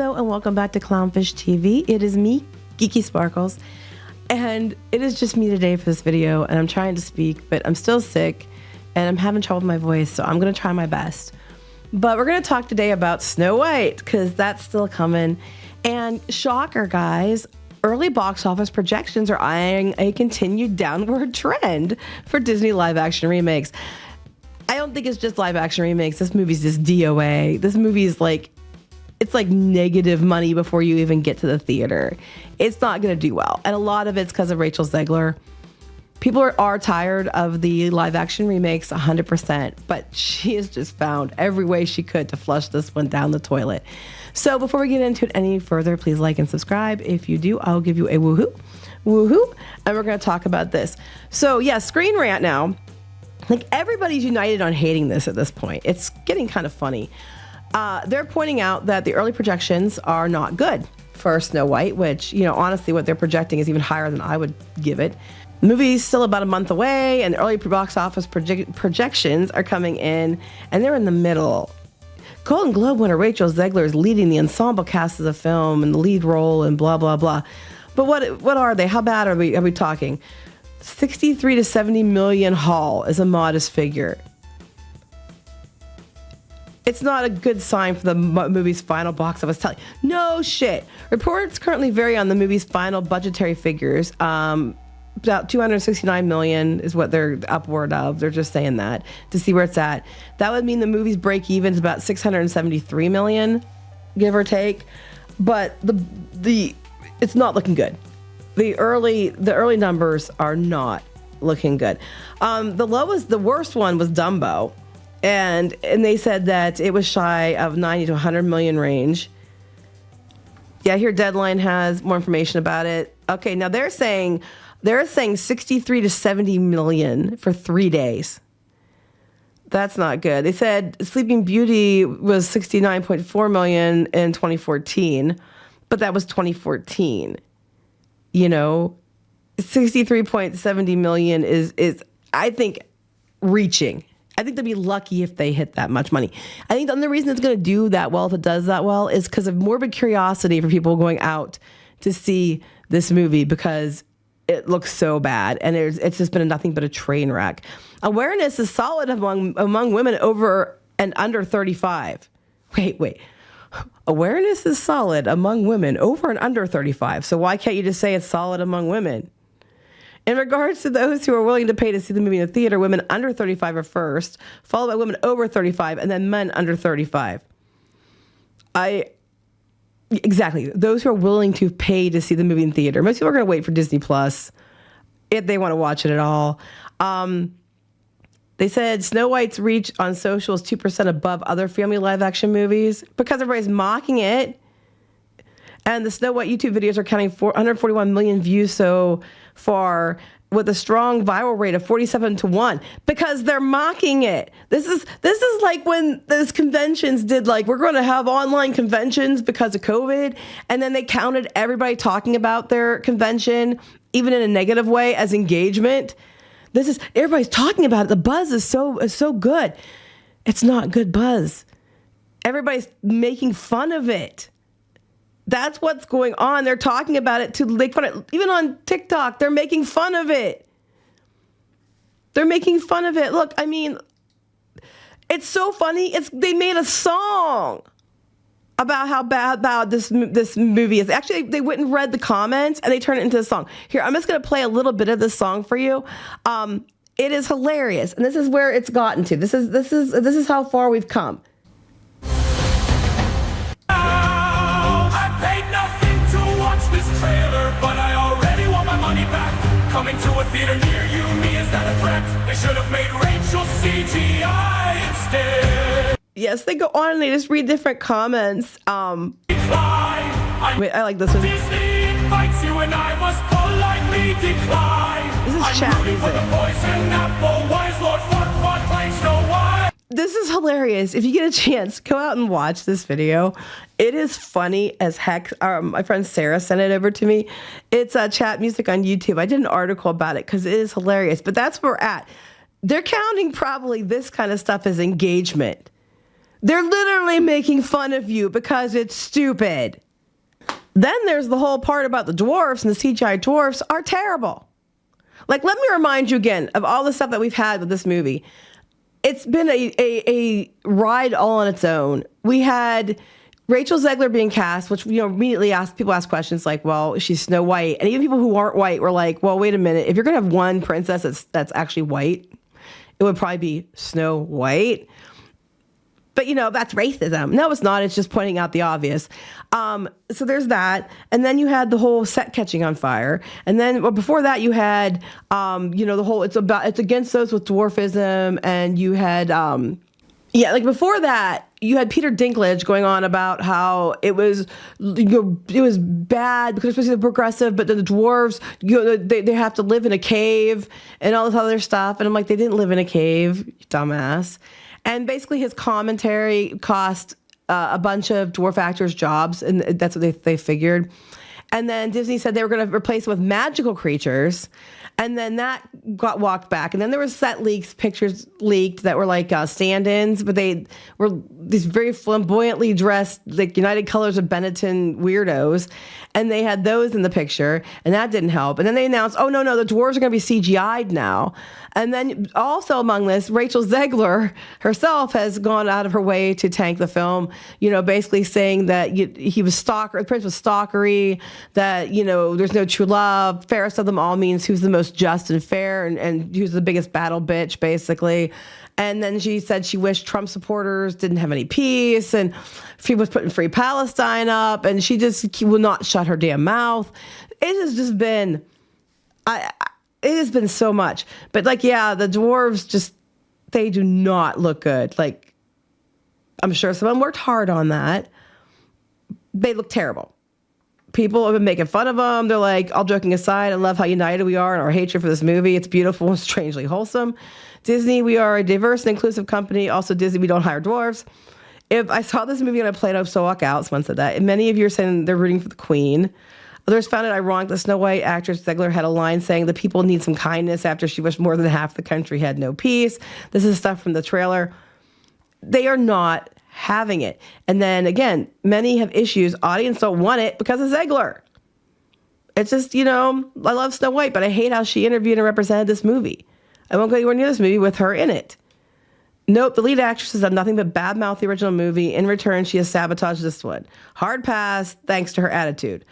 Hello and welcome back to Clownfish TV. It is me, Geeky Sparkles, and it is just me today for this video, and I'm trying to speak, but I'm still sick and I'm having trouble with my voice, so I'm going to try my best. But we're going to talk today about Snow White because that's still coming. And shocker, guys, early box office projections are eyeing a continued downward trend for Disney live action remakes. I don't think it's just live action remakes. This movie's just DOA. This movie is like, it's like negative money before you even get to the theater. It's not going to do well. And a lot of it's because of Rachel Zegler. People are tired of the live action remakes 100%, but she has just found every way she could to flush this one down the toilet. So before we get into it any further, please like and subscribe. If you do, I'll give you a woohoo, and we're going to talk about this. So yeah, Screen Rant now. Like everybody's united on hating this at this point. It's getting kind of funny. They're pointing out that the early projections are not good for Snow White, which, you know, honestly, what they're projecting is even higher than I would give it. The movie's still about a month away, and the early box office projections are coming in, and they're in the middle. Golden Globe winner Rachel Zegler is leading the ensemble cast of the film and the lead role and blah, blah, blah. But what are they? How bad are we talking? 63 to 70 million haul is a modest figure. It's not a good sign for the movie's final box office tally. No shit. Reports currently vary on the movie's final budgetary figures. About 269 million is what they're upward of. They're just saying that to see where it's at. That would mean the movie's break even is about 673 million, give or take. But the it's not looking good. The early numbers are not looking good. The worst one was Dumbo. And they said that it was shy of 90 to 100 million range. Yeah, here Deadline has more information about it. Okay, now they're saying 63 to 70 million for 3 days. That's not good. They said Sleeping Beauty was 69.4 million in 2014, but that was 2014. You know, 63.70 million is I think reaching. I think they'll be lucky if they hit that much money. I think the only reason it's going to do that well, if it does that well, is because of morbid curiosity for people going out to see this movie because it looks so bad and it's just been nothing but a train wreck. Awareness is solid among women over and under 35. Wait. Awareness is solid among women over and under 35. So why can't you just say it's solid among women? In regards to those who are willing to pay to see the movie in the theater, women under 35 are first, followed by women over 35, and then men under 35. Exactly. Those who are willing to pay to see the movie in theater. Most people are going to wait for Disney Plus if they want to watch it at all. They said Snow White's reach on social is 2% above other family live action movies because everybody's mocking it. And the Snow White YouTube videos are counting 141 million views so far with a strong viral rate of 47 to 1 because they're mocking it. This is like when those conventions did, like, we're going to have online conventions because of COVID. And then they counted everybody talking about their convention, even in a negative way, as engagement. Everybody's talking about it. The buzz is so good. It's not good buzz. Everybody's making fun of it. That's what's going on. They're talking about it to make fun of it. Even on TikTok, they're making fun of it. Look, I mean, it's so funny. They made a song about how bad this movie is. Actually, they went and read the comments and they turned it into a song. Here, I'm just going to play a little bit of this song for you. It is hilarious, and this is where it's gotten to. This is how far we've come. But I already want my money back. Coming to a theater near you, me, is that a threat? They should have made Rachel CGI instead. Yes, they go on and they just read different comments. Wait, I like this one. Disney invites you and I must politely decline. This is chat music. For the poison apple, wise Lord Farquaad plays Snow White. This is hilarious. If you get a chance, go out and watch this video. It is funny as heck. My friend Sarah sent it over to me. It's chat music on YouTube. I did an article about it because it is hilarious. But that's where we're at. They're counting probably this kind of stuff as engagement. They're literally making fun of you because it's stupid. Then there's the whole part about the dwarfs, and the CGI dwarfs are terrible. Like, let me remind you again of all the stuff that we've had with this movie. It's been a ride all on its own. We had Rachel Zegler being cast, which, immediately people ask questions like, well, she's Snow White. And even people who aren't white were like, well, wait a minute. If you're going to have one princess that's actually white, it would probably be Snow White. But, that's racism. No, it's not. It's just pointing out the obvious. So there's that. And then you had the whole set catching on fire. And then before that, you had, the whole, it's against those with dwarfism. And you had, before that, you had Peter Dinklage going on about how it was, it was bad because it's supposed to be progressive, but then the dwarves, they have to live in a cave and all this other stuff. And I'm like, they didn't live in a cave, you dumbass. And basically his commentary cost a bunch of dwarf actors jobs, and that's what they figured. And then Disney said they were going to replace it with magical creatures. And then that got walked back. And then there was pictures leaked that were like stand-ins, but they were these very flamboyantly dressed, like United Colors of Benetton weirdos. And they had those in the picture, and that didn't help. And then they announced, oh, no, the dwarves are going to be CGI'd now. And then also among this, Rachel Zegler herself has gone out of her way to tank the film, basically saying that he was the prince was stalkery, that, there's no true love. Fairest of them all means who's the most just and fair, and who's the biggest battle bitch, basically. And then she said she wished Trump supporters didn't have any peace, and she was putting Free Palestine up, and she will not shut her damn mouth. It has just been, it has been so much. But the dwarves they do not look good. Like, I'm sure someone worked hard on that. They look terrible. People have been making fun of them. They're like, all joking aside, I love how united we are in our hatred for this movie. It's beautiful and strangely wholesome. Disney, we are a diverse and inclusive company. Also, Disney, we don't hire dwarves. If I saw this movie on a plane, I would so walk out. Someone said that. And many of you are saying they're rooting for the queen. Others found it ironic that Snow White actress Zegler had a line saying the people need some kindness after she wished more than half the country had no peace. This is stuff from the trailer. They are not having it. And then again, many have issues. Audience don't want it because of Zegler. It's just, I love Snow White, but I hate how she interviewed and represented this movie. I won't go anywhere near this movie with her in it. Nope, the lead actress has done nothing but badmouth the original movie. In return, she has sabotaged this one. Hard pass, thanks to her attitude.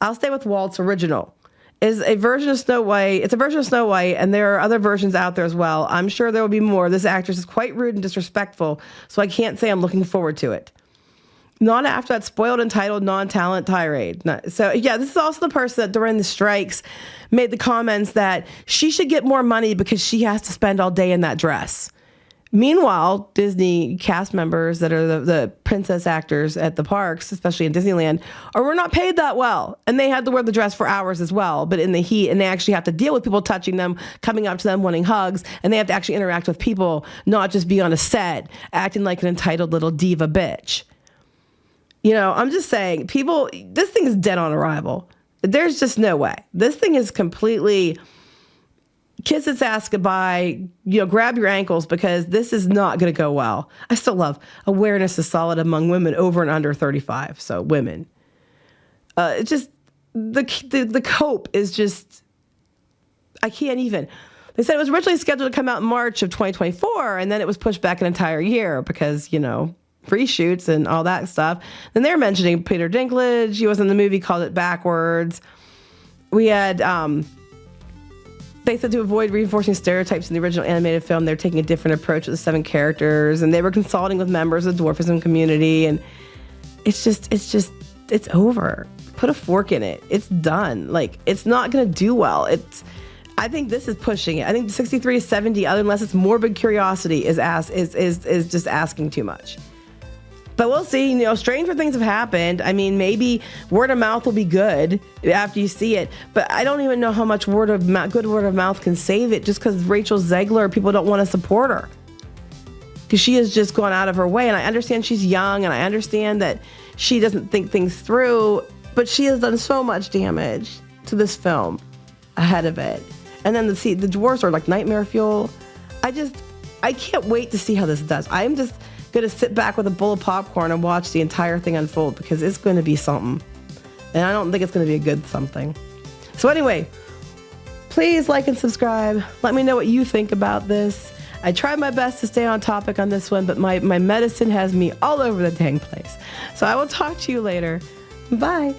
I'll stay with Walt's original. Is a version of Snow White. It's a version of Snow White, and there are other versions out there as well. I'm sure there will be more. This actress is quite rude and disrespectful, so I can't say I'm looking forward to it. Not after that spoiled, entitled, non-talent tirade. So, this is also the person that during the strikes made the comments that she should get more money because she has to spend all day in that dress. Meanwhile, Disney cast members that are the princess actors at the parks, especially in Disneyland, were not paid that well. And they had to wear the dress for hours as well, but in the heat, and they actually have to deal with people touching them, coming up to them, wanting hugs, and they have to actually interact with people, not just be on a set, acting like an entitled little diva bitch. I'm just saying, this thing is dead on arrival. There's just no way. This thing is completely kiss its ass goodbye, grab your ankles, because this is not going to go well. I still love awareness is solid among women over and under 35. So women, it's just the cope is just, I can't even. They said it was originally scheduled to come out in March of 2024, and then it was pushed back an entire year because, reshoots and all that stuff. Then they're mentioning Peter Dinklage. He was in the movie, called it backwards. We had, they said to avoid reinforcing stereotypes in the original animated film, they're taking a different approach with the 7 characters, and they were consulting with members of the dwarfism community, and it's over. Put a fork in it. It's done. It's not going to do well. I think this is pushing it. I think 63 to 70, unless it's morbid curiosity, is just asking too much. But we'll see. Stranger things have happened. I mean, maybe word of mouth will be good after you see it. But I don't even know how much good word of mouth can save it, just because Rachel Zegler, people don't want to support her. Because she has just gone out of her way. And I understand she's young, and I understand that she doesn't think things through. But she has done so much damage to this film ahead of it. And then the dwarves are like nightmare fuel. I can't wait to see how this does. I'm just going to sit back with a bowl of popcorn and watch the entire thing unfold because it's going to be something. And I don't think it's going to be a good something. So anyway, please like and subscribe. Let me know what you think about this. I tried my best to stay on topic on this one, but my medicine has me all over the dang place. So I will talk to you later. Bye.